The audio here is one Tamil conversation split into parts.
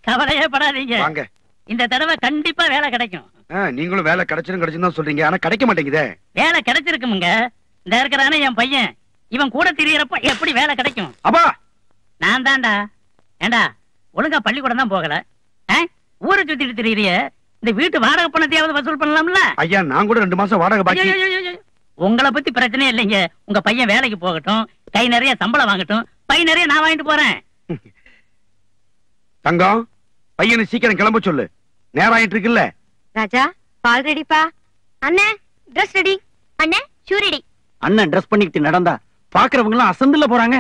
கவலையே படாதீங்க. வாங்க. இந்த தடவை கண்டிப்பா வேலை கிடைக்கும். நீங்களும் வேலை கிடைச்சிரும் தான் சொல்றீங்க, ஆனா கிடைக்க மாட்டேங்குதே. வேலை கிடைச்சிருக்குமுங்க. இந்த இருக்கிறானே என் பையன், இவன் கூட திரியறப்ப எப்படி வேலை கிடைக்கும்? அப்பா நான் தான்டா. ஏண்டா ஒழுங்கா பள்ளிக்கூடம் தான் போகல, ஊரை சுத்திட்டு திரியறிய. இந்த வீட்டு வாடகை பணத்தையாவது வசூல் பண்ணலாம்ல? ஐயா நான் கூட 2 மாசம் வாடகை பாக்கி. உங்களை பத்தி பிரச்சனையே இல்லைங்க. உங்க பையன் வேலைக்கு போகட்டும், கை நிறைய சம்பளம் வாங்கட்டும், பை நிறைய நான் வாங்கிட்டு போறேன். தங்கம், பையனை சீக்கிரம் கிளம்ப சொல்லு, நேரம் ஆயிட்டு இருக்குல்ல. ராஜா, பால் ரெடிப்பா. அண்ணே ட்ரெஸ் ரெடி. அண்ணே ஷூ ரெடி. அண்ணன் ட்ரெஸ் பண்ணிக்கிட்டு நடந்தா பாக்குறவங்க எல்லாம் அசந்துல போறாங்க.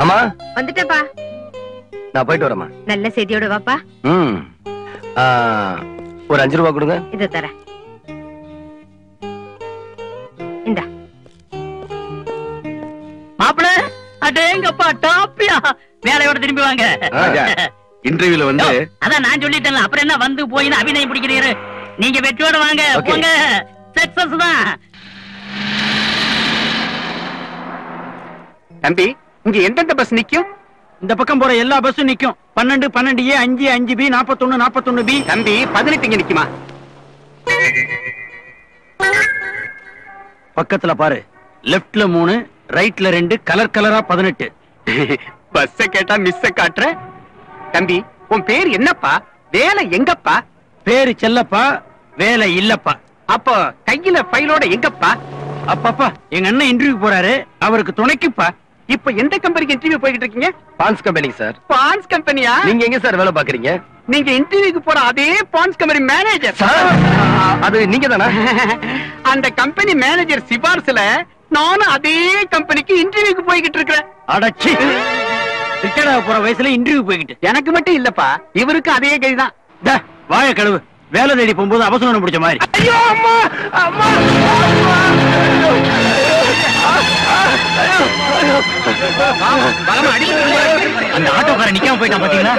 அம்மா வந்துட்டப்பா. நான் போயிட்டு வரேம்மா. நல்ல செய்தியோட வாப்பா. ஒரு 5 ரூபா கொடுங்க. இது தரேன். இந்தா. மாப்பிள்ள அடேங்கப்பா டாப்பியா. வேலையோட திரும்பி வாங்க. இன்டர்வியூல வந்து அதான் நான் சொல்லிட்டேன்ல, அப்புறம் என்ன வந்து போய் அபிநயம் பிடிக்கிறீரு? நீங்க வெற்றியோட வாங்க. போங்க, சக்சஸ் தான். தம்பி, இங்க எந்தெந்த பஸ் நிக்கும்? இந்த பக்கம் போற எல்லா பஸ்ஸும் நிக்கும். 12, 12A, 5, 5B, 41, 41B. தம்பி 18 இங்க நிக்குமா? பக்கத்துல பாரு, லெப்ட்ல 3, ரைட்ல 2, கலர் கலரா 18. பஸ்ஸ கேட்டா மிஸ்ஸ காட்டுற. தம்பி, உன் பேர் என்னப்பா? வேலை எங்கப்பா? பேரு செல்லப்பா, வேலை இல்லப்பா. அப்போ கையில ஃபைலோட எங்கப்பா? அப்பப்பா எங்க அண்ணன் இன்டர்வியூ போறாரு, அவருக்கு துணைக்குப்பா. இப்ப எந்த கம்பெனிக்கு இன்டர்வியூ போய்கிட்டு இருக்கீங்க? பான்ஸ் கம்பெனி சார். பான்ஸ் கம்பெனியா? நீங்க எங்க சார் வேலை பாக்குறீங்க? நீங்க இன்டர்வியூக்கு போற அதே பான்ஸ் கம்பெனி மேனேஜர். அது நீங்க தானா? அந்த கம்பெனி மேனேஜர் சிபார்சுல நானும் அதே கம்பெனிக்கு இன்டர்வியூக்கு போய்கிட்டு இருக்கிறேன். அடச்சி, ரிட்டையர்ட் ஆக போற வயசுல இன்டர்வியூ போய்கிட்டு. எனக்கு மட்டும் இல்லப்பா, இவருக்கு அதே கைதான். வாய கழுவு. வேலை தேடி போகும்போது அவசரம் பிடிச்ச மாதிரி. ஐயோ அம்மா, அம்மா, அந்த ஆட்டோக்காரன் நிக்காம போயிட்டான் பாத்தீங்களா?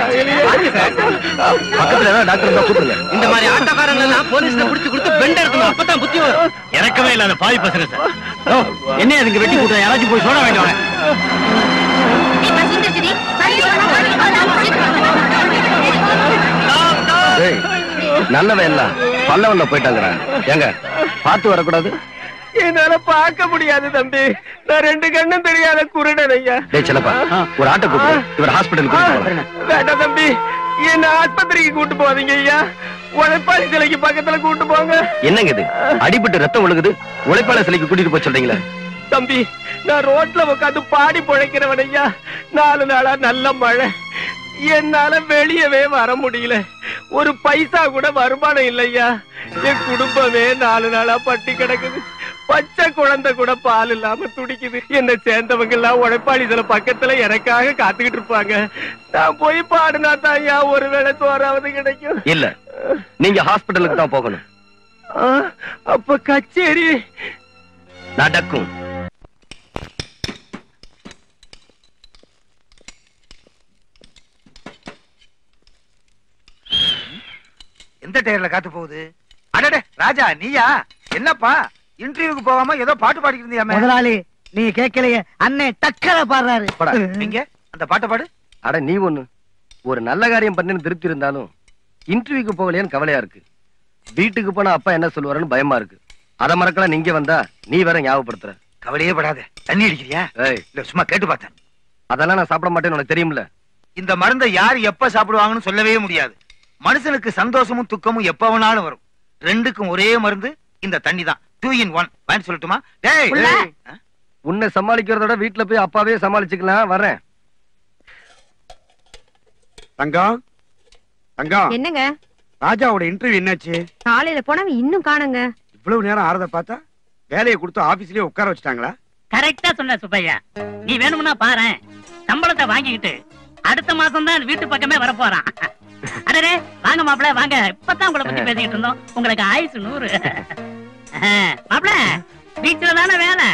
பக்கத்துல ஏதாவது டாக்டர் தான் கூப்பிடுங்க. இந்த மாதிரி ஆட்டோக்காரங்க எல்லாம் போலீஸ்ல புடிச்சு கொடுத்து பெண்ட் எடுக்கணும், அப்பதான் புத்தி வரும். இறக்கவே இல்லாத பாவி பசங்க சார். என்ன அதுக்கு வெட்டி கூட்ட? யாராச்சும் போய் சோட வேண்டாம். நல்லவன் எல்லாம் பல்லவன்ல போயிட்டாங்கடா. ஏங்க பார்த்து வரக்கூடாது? என்னால பார்க்க முடியாது தம்பி, நான் 2 கண்ணும் தெரியாத குருடன் ஐயா. டேய் செல்லப்பா, ஒரு ஆட்டோ கூப்பிடு, இவர் ஹாஸ்பிடலுக்கு கூட்டிட்டு போறேன். வேண்டாம் தம்பி, என்ன ஆஸ்பத்திரிக்கு கூட்டு போவீங்க ஐயா. உழைப்பாளி சிலைக்கு பக்கத்துல கூட்டு போங்க. என்னங்க இது? அடிபட்டு ரத்தம் ஒழுகுது, உழைப்பாளி சிலைக்கு கூட்டிட்டு போய் சொல்றீங்களா? தம்பி, நான் ரோட்ல உட்காந்து பாடி பொழைக்கிறவன் ஐயா. 4 நாளா நல்ல மழை, என்னால வெளியவே வர முடியல. ஒரு பைசா கூட வருமானம் இல்லையா. என் குடும்பமே 4 நாளா பட்டி கிடக்குது. பச்சை குழந்தை கூட பால் இல்லாம துடிக்குது. என்ன சேர்ந்தவங்க எல்லாம் உழைப்பாளி இதுல பக்கத்துல எனக்காக காத்துக்கிட்டு இருப்பாங்க. நான் போய் பாடுனா தாயா ஒருவேளை சோறாவது கிடைக்கும். இல்ல, நீங்க ஹாஸ்பிடலுக்கு தான் போகணும். அப்ப கச்சேரி நடக்கும். எந்த டயர்ல காத்து போகுது? அடடே ராஜா, நீயா? என்னப்பா இன்டர்வியூக்கு போகாம ஏதோ பாட்டு பாடிட்டு இருந்தியாமே? முதலாளி நீங்க கேட்கலையே, அண்ணே டக்கர பாடுறாரு. நீங்க அந்த பாட்டை பாடு. அட நீ ஒண்ணு, ஒரு நல்ல காரியம் பண்ணு திருப்தி இருந்தாலும் இன்டர்வியூக்கு போகலையான்னு கவலையா இருக்கு. வீட்டுக்கு போனா அப்பா என்ன சொல்லுவாருன்னு பயமா இருக்கு. அத மறக்கலாம். நீங்க வந்தா நீ வேற ஞாபகப்படுத்துற. கவலையே படாத. தண்ணி அடிக்கிறியா? இல்ல சும்மா கேட்டு பார்த்தேன். அதெல்லாம் நான் சாப்பிட மாட்டேன்னு உனக்கு தெரியும்ல. இந்த மருந்தை யார் எப்ப சாப்பிடுவாங்கன்னு சொல்லவே முடியாது. மனுஷனுக்கு சந்தோஷமும் துக்கமும் எப்ப வேணாலும் வரும். 2க்கும் ஒரே மருந்து இந்த தண்ணி தான். 2 in 1 வாங்கி சொல்லட்டுமா? உன்னை சமாளிக்கிறதோட வீட்டுல போய் அப்பாவே சமாளிச்சுக்கலாம். வரேன். தங்கம், தங்கம். என்னங்க? ராஜாவோட இன்டர்வியூ என்னாச்சு? காலையில போனவங்க இன்னும் காணுங்க. இவ்வளவு நேரம் ஆறத பார்த்தா வேலையை கொடுத்து ஆபீஸ்லயே உட்கார வச்சுட்டாங்களா? கரெக்டா சொன்ன சுப்பையா. நீ வேணும்னா பாரு, சம்பளத்தை வாங்கிக்கிட்டு அடுத்த மாசம் தான் வீட்டு பக்கமே வர போறான். அடடே வாங்க மாப்பிள்ள வாங்க. இப்பதான் உங்களை பத்தி பேசிக்கிட்டு இருந்தோம். உங்களுக்கு ஆயுசு 100. மாப்பிள்ள வீட்டுல தானே வேலை.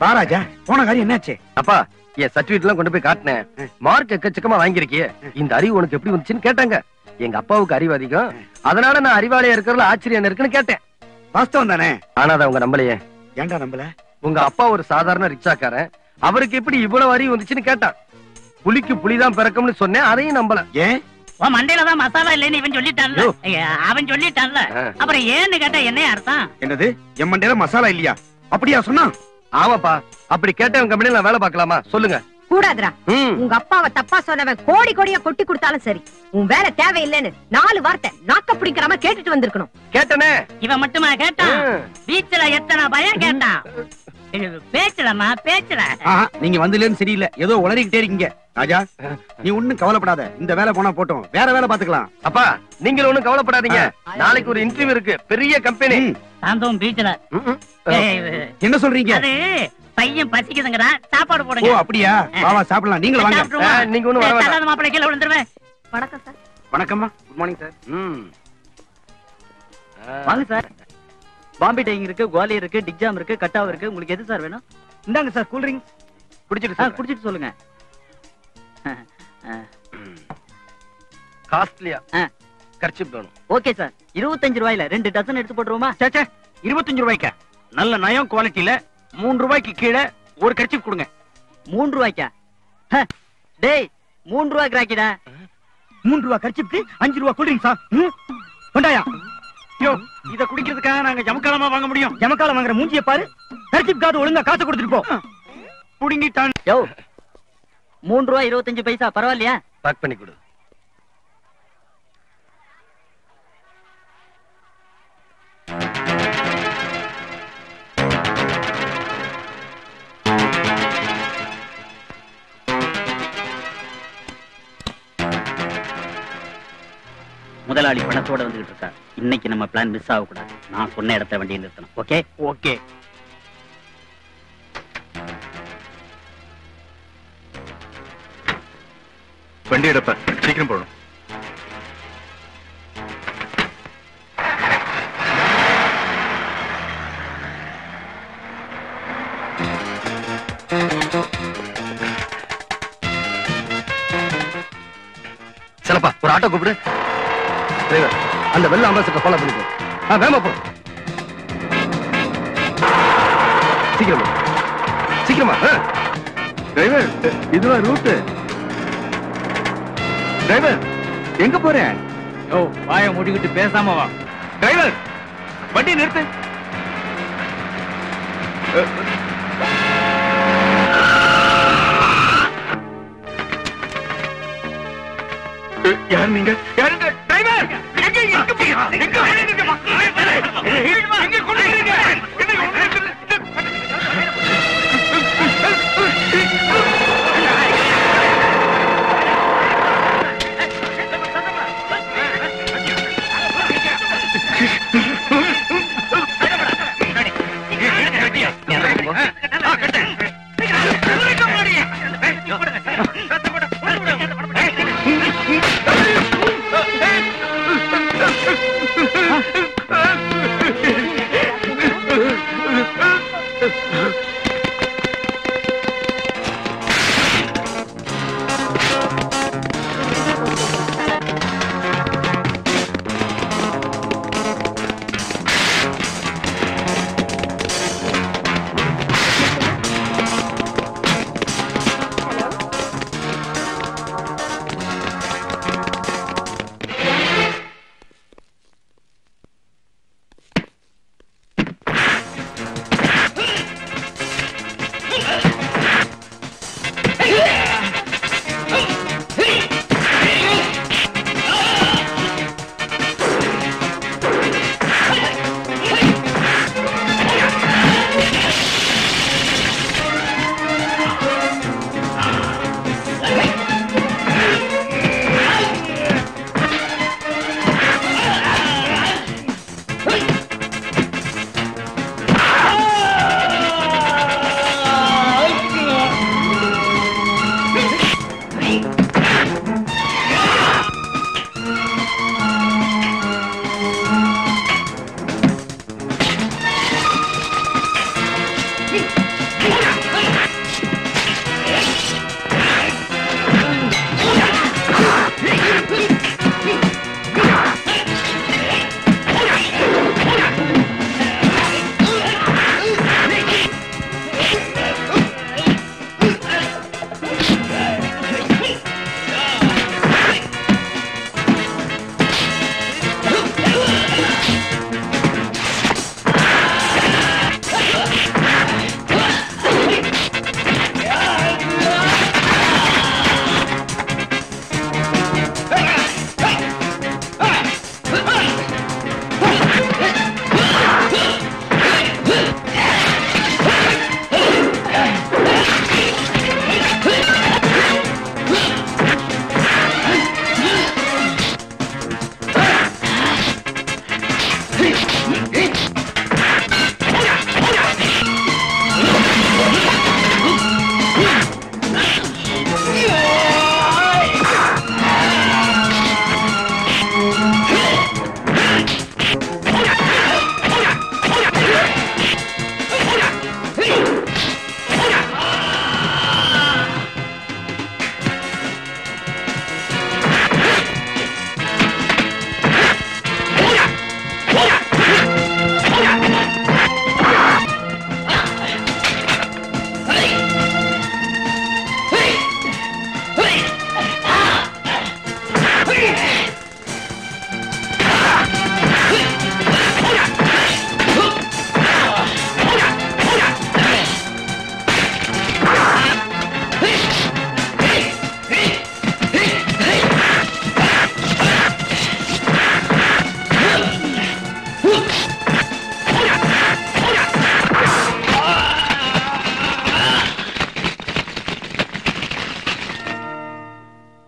பாராஜா, போன காரியம் என்னாச்சு? அப்பா, என் சர்டிபிகேட் எல்லாம் கொண்டு போய் காட்டினேன். மார்க் எக்கச்சக்கமா வாங்கிருக்கிய. இந்த அறிவு உனக்கு எப்படி வந்துச்சுன்னு கேட்டாங்க. எங்க அப்பாவுக்கு அறிவு அதிகம், அதனால நான் அறிவாளியா இருக்கிறதுல ஆச்சரியம் இருக்குன்னு கேட்டேன். வாஸ்தவம் தானே? ஆனா அதை அவங்க நம்பலையே. ஏன்டா நம்பல? உங்க அப்பா ஒரு சாதாரண ரிக்ஷாக்காரன், அவருக்கு எப்படி இவ்வளவு வரி வந்துச்சுன்னு கேட்டான். புலிக்கு புலிதான் பிறக்கும்னு சொன்னேன், அதையும் நம்பல. ஏன்? உன் மண்டையில தான் மசாலா இல்லைன்னு இவன் சொல்லிட்டான்ல. அவன் சொல்லிட்டான்ல, அப்புறம் ஏன்னு கேட்டா என்ன அர்த்தம்? என்னது? என் மண்டையில மசாலா இல்லையா? அப்படியா சொன்னா? ஆமாப்பா, அப்படி கேட்டவன் கம்பெனில நான் வேலை பார்க்கலாமா சொல்லுங்க? கூடாதுடா. உங்க அப்பாவை தப்பா சொன்னவன் கோடி கோடியா கொட்டி கொடுத்தாலும் சரி, உன் வேலை தேவையில்லைன்னு 4 வார்த்தை நாக்க பிடிக்காம கேட்டுட்டு வந்திருக்கணும். கேட்டனே. இவன் மட்டுமா கேட்டான்? பீச்ல எத்தனை பயம் கேட்டான். பேச்சலமா பேச்சல. நீங்க வந்ததுலேன்னு சரியில்லை, ஏதோ உளறிக்கிட்டே இருக்கீங்க. ராஜா, நீ ஒண்ணும் கவலைப்படாத, இந்த வேலை போனா போட்டோம், வேற வேலை பாத்துக்கலாம். அப்பா நீங்க ஒண்ணும் கவலைப்படாதீங்க, நாளைக்கு ஒரு இன்டர்வியூ இருக்கு, பெரிய கம்பெனி. சாந்தோம் பீச்ல. என்ன சொல்றீங்க? அது பையன் பசிக்குதுங்கடா, சாப்பாடு போடுங்க. ஓ அப்படியா? வா சாப்பிடலாம், நீங்களும் வாங்க. நீங்க ஒண்ணும் வர வேண்டாம். மாப்பிள்ளை கீழே விழுந்துருவேன். வணக்கம் சார். வணக்கம்மா. Good morning sir. வாங்க சார். பாம்பே டைங் இருக்கு, குவாலியர் இருக்கு, டிக்ஜாம் இருக்கு, கட்டாவ் இருக்கு. உங்களுக்கு எது சார் வேணும்? இந்தாங்க சார் கூல் ட்ரிங்க்ஸ். குடிச்சிட்டு சொல்லுங்க. காஸ்ட்லியா கர்ச்சிப் வேணும். Okay sir. 25 ரூபாயில 2 டசன் எடுத்து போட்டுருவோமா? சேச்சே, 25 ரூபாய்க்கா? நல்ல நயம் குவாலிட்டியில 3 ரூபாய்க்கு கீழே ஒரு கர்ச்சிப் கொடுங்க. 3 ரூபாய்க்கா? டேய் 3 ரூபாய்க்கு ராக்கிடா. 3 ரூபா கர்ச்சிப்க்கு 5 ரூபா கூல் ட்ரிங்க்ஸா? கொண்டாயா. யோ, இத குடிக்கிறதுக்காக நாங்க ஜமக்காலமா வாங்க முடியும்? ஜமக்காலம் வாங்குற மூஞ்சிய பாரு. கர்ச்சிப் கார்டு ஒழுங்கா காசு கொடுத்துட்டு போ. புடிங்கிட்டான். யோ 3 ரூபாய் 25 பைசா பரவாயில்லையா? பேக் பண்ணி கொடு. முதலாளி பணத்தோட வந்துகிட்டு இருக்கார். இன்னைக்கு நம்ம பிளான் மிஸ் ஆக கூடாது. நான் சொன்ன இடத்த வண்டியை நிறுத்தணும். Okay okay. வண்டி எடுப்ப, சீக்கிரம் போகணும். சிலப்பா ஒரு ஆட்டோ கூப்பிடு. டிரைவர், அந்த வெள்ள அம்பாசிடரை ஃபாலோ பண்ணிக்கோ. வேமா போ. சீக்கிரமா சீக்கிரமா. டிரைவர், இதுவா ரூட்? டிரைவர், எங்க போறேன்? யோ, வாயை மூடிக்கிட்டு பேசாம வா. டிரைவர், வண்டி நிறுத்து. யார் நீங்க? யாருங்க? டிரைவர், எங்க போறீங்க? எங்க போறீங்கம்மா? எங்க கொண்டு போறீங்க?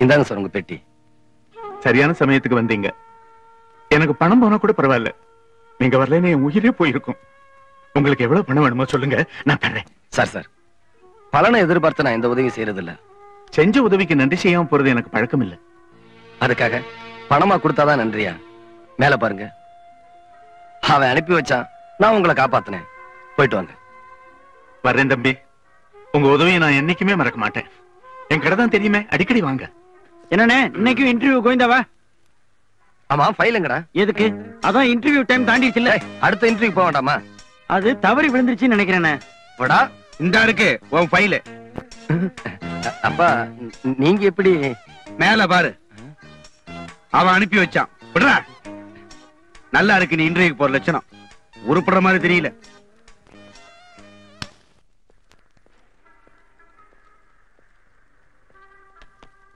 இந்தாங்க சார் உங்க பெட்டி. சரியான சமயத்துக்கு வந்தீங்க. எனக்கு பணம் போனா கூட பரவாயில்ல, நீங்க வரலன்னு என் உயிரே போயிருக்கும். உங்களுக்கு எவ்வளவு பணம் வேணுமோ சொல்லுங்க, நான் தர்றேன். சார் பலனை எதிர்பார்த்து நான் எந்த உதவியும் செய்யறது இல்ல. செஞ்ச உதவிக்கு நன்றி செய்யாம போறது எனக்கு பழக்கம் இல்ல. அதுக்காக பணமா கொடுத்தாதான் நன்றியா? மேல பாருங்க, அவன் அனுப்பி வச்சான், நான் உங்களை காப்பாத்தினேன். போயிட்டு வாங்க. வர்றேன் தம்பி. உங்க உதவியை நான் என்னைக்குமே மறக்க மாட்டேன். என் கடை தான் தெரியுமே, அடிக்கடி வாங்க. என்னண்ணே, இன்னைக்கும் இன்டர்வியூ கோயந்தாவா? ஆமா, ஃபைலுங்கடா. எதுக்கு? அதான் இன்டர்வியூ டைம் தாண்டிடுச்சு இல்ல? அடுத்த இன்டர்வியூ போக வேண்டாமா? அது தவறி விழுந்துருச்சுன்னு நினைக்கிறேன். போடா. இந்த இருக்கு உன் ஃபைலு. அப்பா நீங்க எப்படி? மேல பாரு, அவன் அனுப்பி வச்சான். விடுறா. நல்லா இருக்கு நீ இன்டர்வியூக்கு போற லட்சணம். உருப்படுற மாதிரி தெரியல.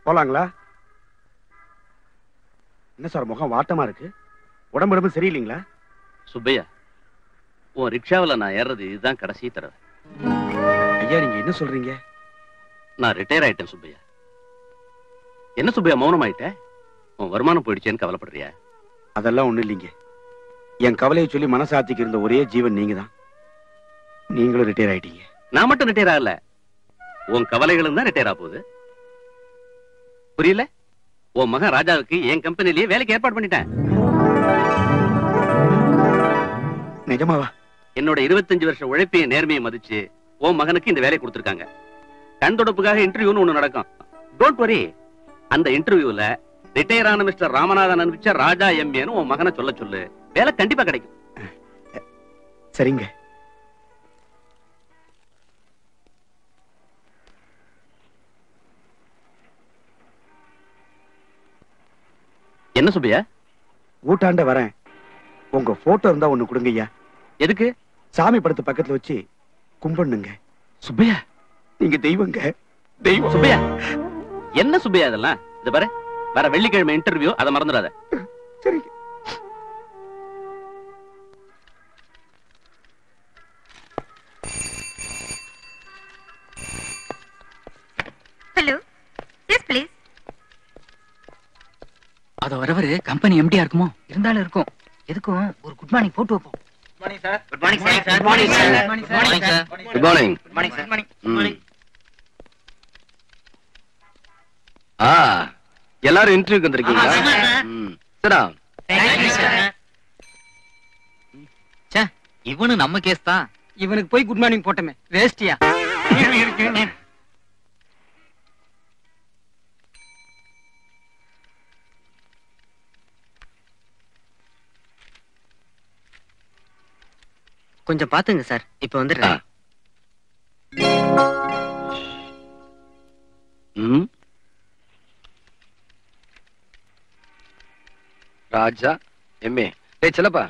போலாங்களா? என்ன சார் முகம் வாட்டமா இருக்கு? உடம்பு சரியில்லைங்களா? சுப்பையா, உன் ரிக்ஷாவில் நான் ஏறது இதுதான் கடைசி தடவை. ஐயா நீங்க என்ன சொல்றீங்க? நான் ரிட்டையர் ஆயிட்டேன் சுப்பையா. என்ன சுப்பையா மௌனம் ஆயிட்ட? உன் வருமானம் போயிடுச்சேன்னு கவலைப்படுறியா? அதெல்லாம் ஒண்ணு இல்லைங்க. என் கவலையை சொல்லி மனசாத்திக்கு இருந்த ஒரே ஜீவன் நீங்க தான். நீங்களும் ரிட்டையர் ஆயிட்டீங்க. நான் மட்டும் ரிட்டையர் ஆகல, உன் கவலைகளும் தான் ரிட்டையர் ஆக போகுது. புரியல? உன் மகன் ராஜாவுக்கு என் கம்பெனிலேயே வேலைக்கு ஏற்பாடு பண்ணிட்டேன். நிஜமாவா? என்னோட 25 வருஷம் உழைப்பையும் நேர்மையை மதிச்சு உன் மகனுக்கு இந்த வேலையை கொடுத்திருக்காங்க. கண் தொடப்புக்காக இன்டர்வியூன்னு ஒண்ணு நடக்கும். Don't worry. அந்த இன்டர்வியூல ரிட்டையர் ஆன மிஸ்டர் ராமநாதன் அனுப்பிச்ச ராஜா எம்ஏன்னு உன் மகனை சொல்ல சொல்லு. வேலை கண்டிப்பா கிடைக்கும். சரிங்க. என்ன சுப்பையா? ஊட்டாண்ட வரேன். உங்க போட்டோ இருந்தா ஒண்ணு கொடுங்க ஐயா. எதுக்கு? சாமி படத்து பக்கத்துல வச்சு கும்பிடுங்க. சுப்பையா நீங்க தெய்வங்க, தெய்வம். சுப்பையா என்ன சுப்பையா இதெல்லாம்? இது பாரு, வர வெள்ளிக்கிழமை இன்டர்வியூ, அதை மறந்துடாத. சரிங்க. Hello, yes please. அத வரவரு கம்பெனி எம்டியா இருக்குமோ? இருந்தாலும் இருக்கும். எதுக்கும் ஒரு குட் மார்னிங் போட்டு வைப்போம். Good morning. எல்லாரும் இன்டர்வியூக்கு வந்திருக்கீங்களா? இவனு நம்ம கேஸ் தான். இவனுக்கு போய் குட் மார்னிங் போட்டமே வேஸ்டியா? கொஞ்சம் பாத்துங்க சார், இப்ப வந்துடுறேன். ராஜா எம்ஏ. டேய் செல்லப்பா,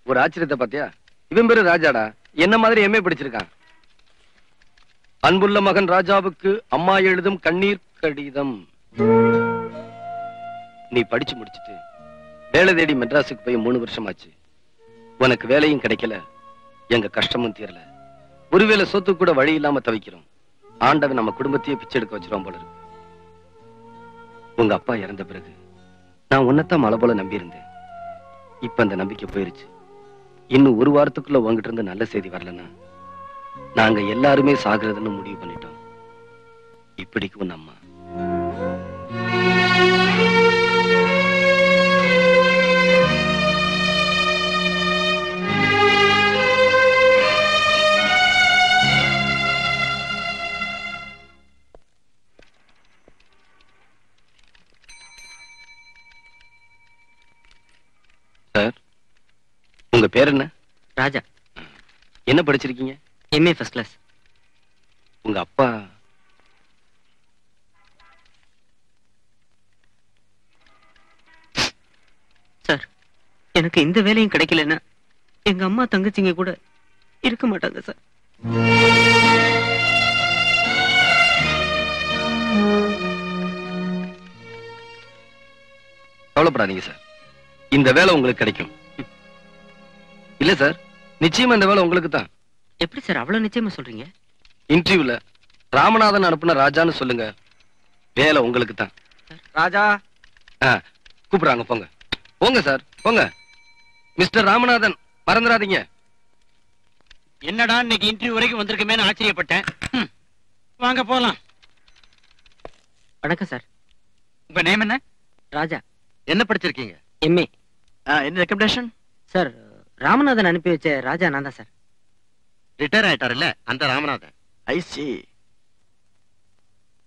ஒரு ஆச்சரியத்தை பாத்தியா? இவன் பேரு ராஜாடா, என்ன மாதிரி எம்ஏ படிச்சிருக்கான். அன்புள்ள மகன் ராஜாவுக்கு அம்மா எழுதும் கண்ணீர் கடிதம். நீ படிச்சு முடிச்சிட்டு வேலை தேடி மெட்ராஸுக்கு போய் 3 வருஷம் ஆச்சு. உனக்கு வேலையும் கிடைக்கல, எங்க கஷ்டமும் தீரல. ஒருவேளை சொத்து கூட வழி இல்லாம தவிக்கிறோம். ஆண்டவன் நம்ம குடும்பத்தையே பிச்சை எடுக்க வச்சிரும் போல இருக்கு. உங்க அப்பா இறந்த பிறகு நான் உன்னைத்தான் மலை போல நம்பி இருந்தேன். இப்ப அந்த நம்பிக்கை போயிருச்சு. இன்னும் 1 வாரத்துக்குள்ள உங்ககிட்ட இருந்து நல்ல செய்தி வரலன்னா நாங்க எல்லாருமே சாகுறதுன்னு முடிவு பண்ணிட்டோம். இப்படிக்கு உன் அம்மா. சார், உங்க பேர் என்ன? ராஜா. என்ன படிச்சிருக்கீங்க? MA first class. உங்க அப்பா? சார், எனக்கு இந்த வேலையும் கிடைக்கலன்னா எங்க அம்மா தங்கச்சிங்க கூட இருக்க மாட்டாங்க சார். கவலைப்படாதீங்க சார், இந்த வேலை உங்களுக்கு கிடைக்கும். இல்ல சார், நிச்சயமா இந்த வேலை உங்களுக்கு தான். எப்படி சார் அவ்வளவு நிச்சயமா சொல்றீங்க? இன்டர்வியூல ராமநாதன் அனுப்புன ராஜான்னு சொல்லுங்க, வேலை உங்களுக்கு தான். ராஜா கூப்பிடுறாங்க, போங்க போங்க சார் போங்க. மிஸ்டர் ராமநாதன் மறந்துடாதீங்க. என்னடா இன்னைக்கு இன்டர்வியூ வரைக்கும் வந்திருக்கமேன்னு ஆச்சரியப்பட்டேன். வாங்க போலாம். வணக்கம் சார். உங்க நேம் என்ன? ராஜா. என்ன படிச்சிருக்கீங்க? எம்ஏ. என்ன ரெக்கமெண்டேஷன்? சார் ராமநாதன் அனுப்பி வச்ச ராஜா நான் தான் சார். ரிட்டையர் ஆயிட்டாருல்ல அந்த Ramanathan. I see.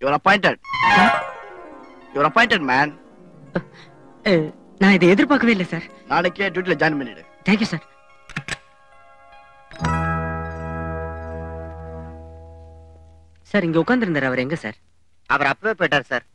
You're appointed. You're appointed, man. நான் இதை எதிர்பார்க்கவே இல்லை சார். நாளைக்கே டியூட்டில ஜாயின் பண்ணிடு. Thank you sir. சார் இங்க உட்கார்ந்திருந்தார், அவர் எங்க சார்? அவர் அப்பவே போயிட்டார் சார்.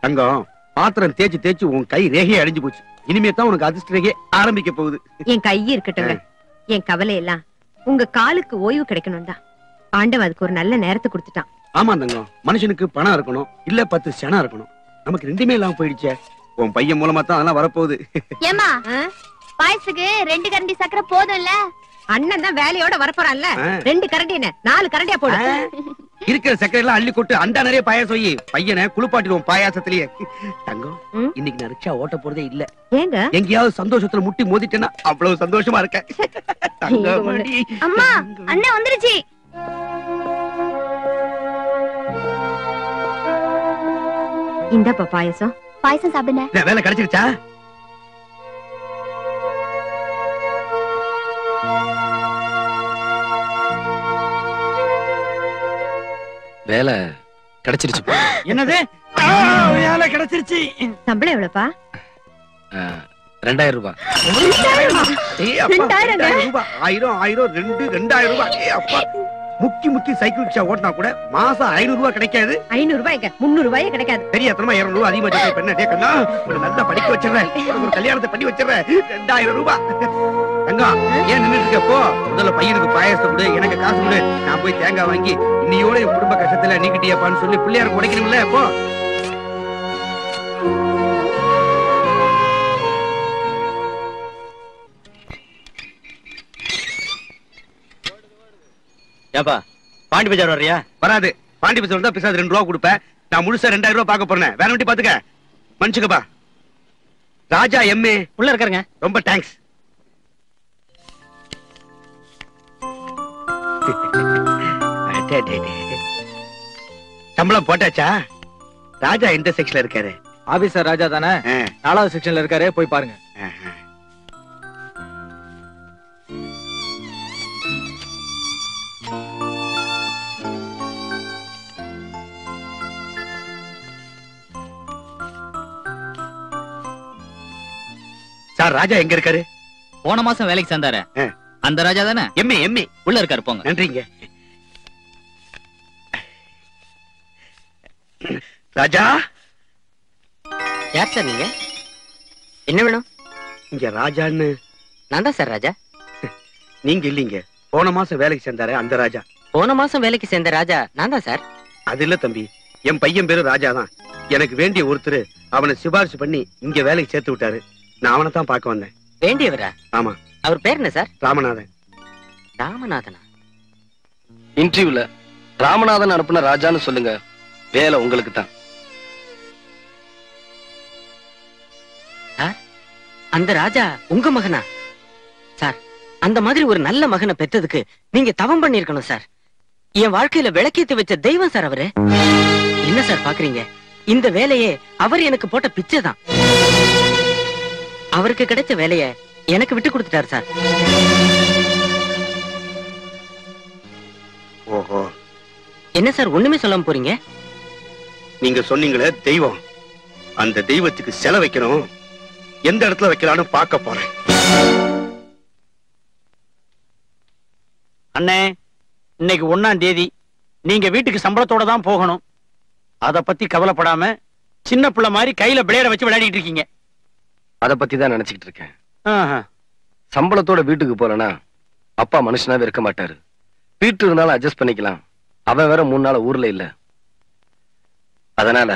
தங்கம், பாத்திரம் தேய்ச்சி தேய்ச்சி உன் கை ரேகையை அழிஞ்சு போச்சு. இனிமே தான் உனக்கு அதிர்ஷ்ட ரேகை ஆரம்பிக்க போகுது. என் கை இருக்கட்டுங்க. என் கவலை எல்லாம் உங்க காலுக்கு ஓய்வு கிடைக்கணும் தான். ஆண்டவன் அதுக்கு ஒரு நல்ல நேரத்தை கொடுத்துட்டான். ஆமா தங்கம், மனுஷனுக்கு பணம் இருக்கணும், இல்ல 10 சனம் இருக்கணும். நமக்கு ரெண்டுமே இல்லாம போயிடுச்சே. உன் பையன் மூலமா தான் அதெல்லாம் வரப்போகுது. ஏமா பாயசுக்கு 2 கரண்டி சக்கரை போதும்ல? அண்ணன் தான் வேலையோட வரப்போறான்ல. 2 கரண்டி என்ன 4 கரண்டியா போடு. இருக்கிற சக்கரை எல்லாம் அள்ளி கொட்டு அண்டா நிறைய பாயாசம் வை. பையனை குளிப்பாட்டிடுவோம் பாயாசத்திலேயே. தங்கம், இன்னைக்கு நான் ரிக்ஷா ஓட்ட போறதே இல்ல. ஏங்க? எங்கேயாவது சந்தோஷத்துல முட்டி மோதிட்டேன்னா அவ்வளவு சந்தோஷமா இருக்கேன். அம்மா அண்ணன் வந்துருச்சு. இந்தாப்பா பாயாசம். பாயசம் சாப்பிடுங்க. வேலை கிடைச்சிருச்சா? வேலை கிடைச்சிருச்சு. என்னது? வேலை கிடைச்சிருச்சு. சம்பளம் எவ்வளவுப்பா? 2000 ரூபாய். 2000 ரூபாய். 1000 2 2000 ரூபாய். அப்பா, முக்கி சைக்கிள் ரிக்ஷா ஓட்டினா கூட மாசம் 500 ரூபாய் கிடைக்காது. 500 ரூபாய்க்கு 300 ரூபாயே கிடைக்காது. தெரியாதனமா 200 ரூபாய் அதிகமா சொல்றேன். பெண்ணே கேக்கனா ஒரு நல்லா படிக்க வச்சிரறேன். ஒரு கல்யாணத்தை பண்ணி வச்சிரறேன். 2000 ரூபாய். தங்கம், ஏன் நின்னுட்டு இருக்க? போ, முதல்ல பையனுக்கு பாயாசம் கொடு, எனக்கு காசு கொடு. நான் போய் தேங்காய் வாங்கி இன்னையோட என் குடும்ப கஷ்டத்துல நீக்கிட்டியாப்பான்னு சொல்லி பிள்ளையாருக்கு உடைக்கணும்ல. போ. ஏப்பா பாண்டி பஜார் வர்றியா? வராது. பாண்டி பஜார் தான் பிசாது 2 ரூபாய் கொடுப்பேன். நான் முழுசா 2000 ரூபாய் பார்க்க போறேன். வேற வண்டி பாத்துக்க. மனுஷங்கப்பா. ராஜா எம்ஏ உள்ள இருக்காருங்க. ரொம்ப தேங்க்ஸ். சம்பளம் போட்டாச்சா? ராஜா எந்த செக்ஷன்ல இருக்காரு? ஆபீசர் ராஜா தானே? 4வது செக்ஷன்ல இருக்காரு, போய் பாருங்க. சார், ராஜா எங்க இருக்காரு? போன மாசம் வேலைக்கு சேர்ந்தாரு அந்த ராஜா தானே? எம்ஏ உள்ள இருக்காரு, போங்க. நன்றிங்க. ராஜா, யார் சார் நீங்க? என்ன வேணும்? இங்க ராஜான்னு நான் தான் சார் ராஜா. நீங்க இல்லீங்க. போன மாசம் வேலைக்கு சேர்ந்தாரு அந்த ராஜா. போன மாசம் வேலைக்கு சேர்ந்த ராஜா நான் தான் சார். அது இல்ல தம்பி, என் பையன் பேரு ராஜா தான். எனக்கு வேண்டிய ஒருத்தர் அவனை சிபாரிசு பண்ணி இங்க வேலைக்கு சேர்த்து விட்டாரு. நான் அவனை தான் பார்க்க வந்தேன். வேண்டியவரா? ஆமா. அவர் பேர் என்ன சார்? ராமநாதன். ராமநாதனா? இன்டர்வியூல ராமநாதன் அனுப்புன ராஜான்னு சொல்லுங்க, வேலை உங்களுக்கு தான். அந்த ராஜா உங்க மகனா? சார், அந்த மாதிரி ஒரு நல்ல மகனை பெற்றதுக்கு நீங்க தவம் பண்ணிருக்கணும் சார். என் வாழ்க்கையில விளக்கேத்தி வச்ச தெய்வம் சார் அவரு. என்ன சார் பாக்குறீங்க? இந்த வேலையே அவர் எனக்கு போட்ட பிச்சை தான். அவருக்கு கிடைச்ச வேலைய எனக்கு விட்டு கொடுத்துட்டாரு சார். ஓஹோ. என்ன சார் ஒண்ணுமே சொல்லாம போறீங்க? நீங்க சொன்னீங்களே தெய்வம், அந்த தெய்வத்துக்கு செல வைக்கணும். எந்த இடத்துல வைக்கலாம்னு பார்க்க போறேன். அண்ணே, இன்னைக்கு 1ஆம் தேதி. நீங்க வீட்டுக்கு சம்பளத்தோட தான் போகணும். அத பத்தி கவலைப்படாம சின்ன பிள்ளை மாதிரி கையில பிளேட வச்சு விளையாடிட்டு இருக்கீங்க. அத பத்தி தான் நினைச்சுக்கிட்டு இருக்கேன். சம்பளத்தோட வீட்டுக்கு போறேன்னா அப்பா மனுஷனாவே இருக்க மாட்டாரு. வீட்டு இருந்தாலும் அட்ஜஸ்ட் பண்ணிக்கலாம். அவன் வேற 3 நாள் ஊர்ல இல்ல. அதனால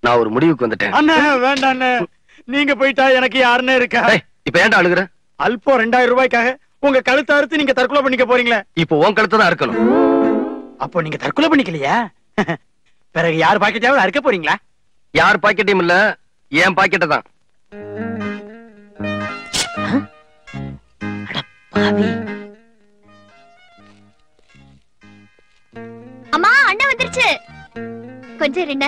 நான் ஒரு முடிவுக்கு வந்துட்டேன். அண்ணா வேண்டாம் அண்ணே, நீங்க போயிட்டா எனக்கு யாருன்னு இருக்கா? இப்ப ஏன்டா அழுகுற? அல்பம் 2000 ரூபாய்க்காக உங்க கழுத்தை அறுத்து நீங்க தற்கொலை பண்ணிக்க போறீங்களே. இப்போ உன் கழுத்தை தான் அறுக்கணும். அப்போ நீங்க தற்கொலை பண்ணிக்கலையா? பிறகு யார் பாக்கெட்டாவது அறுக்க போறீங்களா? யார் பாக்கெட்டையும் இல்ல, என் பாக்கெட்டை தான். அம்மா அண்ணன் வந்துருச்சு, கொஞ்சம் இருங்க.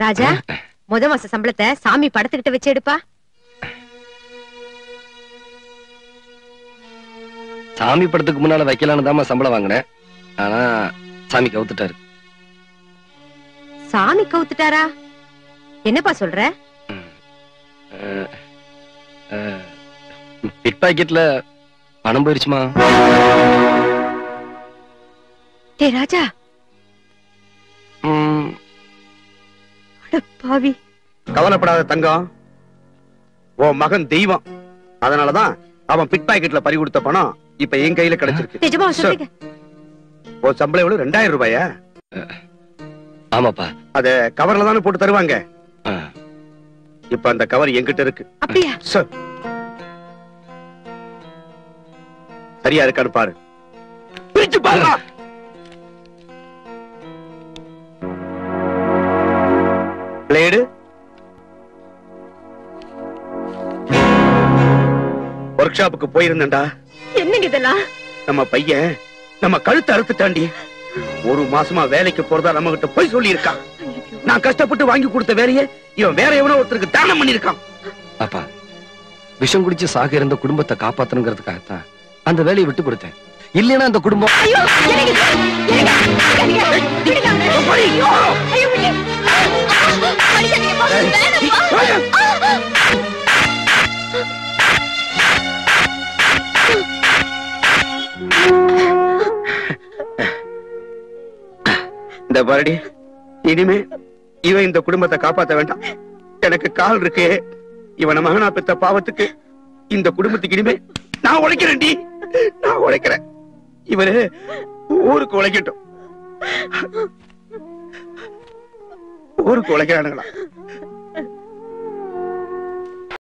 ராஜா, முத மாச சம்பளத்தை சாமி படத்துக்கிட்ட வச்சு எடுப்பா. சாமி படத்துக்கு முன்னால வைக்கலான்னு தான் சம்பளம் வாங்கினேன். ஆனா சாமி கவுத்துட்டாரு. சாமி கவுத்துட்டாரா? என்னப்பா சொல்ற? பிட் பாக்கெட்ல பணம் போயிருச்சுமா. டே ராஜா, பாவி. கவலைப்படாத தங்கம், உன் மகன் தெய்வம். அதனாலதான் அவன் பிட் பாக்கெட்ல பறி கொடுத்த பணம் இப்ப என் கையில கிடைச்சிருக்கு. நிஜமா சொல்றீங்க? உன் சம்பளம் எவ்வளவு? 2000 ரூபாயா? ஆமாப்பா. அத கவர்ல தானே போட்டு தருவாங்க. இப்ப அந்த கவர் என்கிட்ட இருக்கு. அப்படியா? சரியா இருக்கான்னு பாரு. பிரிச்சு பாருடா. பிளேடு, ஒர்க் ஷாப்புக்கு போயிருந்தேன்டா. என்னங்க இதெல்லாம்? நம்ம பையன் நம்ம கழுத்தை அறுத்துட்டாண்டி. 1 மாசமா வேலைக்கு போறதா நம்ம கிட்ட போய் சொல்லி இருக்கான். நான் கஷ்டப்பட்டு வாங்கி கொடுத்த வேலையை இவன் வேற எவனோ ஒருத்தருக்கு தானம் பண்ணிருக்கான். அப்பா, விஷம் குடிச்சு சாக இருந்த குடும்பத்தை காப்பாத்தணுங்கிறதுக்காகத்தான் அந்த வேலையை விட்டு கொடுத்தேன். இல்லைன்னா அந்த குடும்பம் இந்த பாரடி, இனிமே இவன் இந்த குடும்பத்தை காப்பாத்த வேண்டாம். எனக்கு கால் இருக்கு. இவன மகனா பெத்த பாவத்துக்கு இந்த குடும்பத்துக்கு இனிமே நான் உழைக்கிறேன்டி, நான் உழைக்கிறேன். இவரு ஊருக்கு உழைக்கட்டும். ஊருக்கு உழைக்கிறானுங்களா?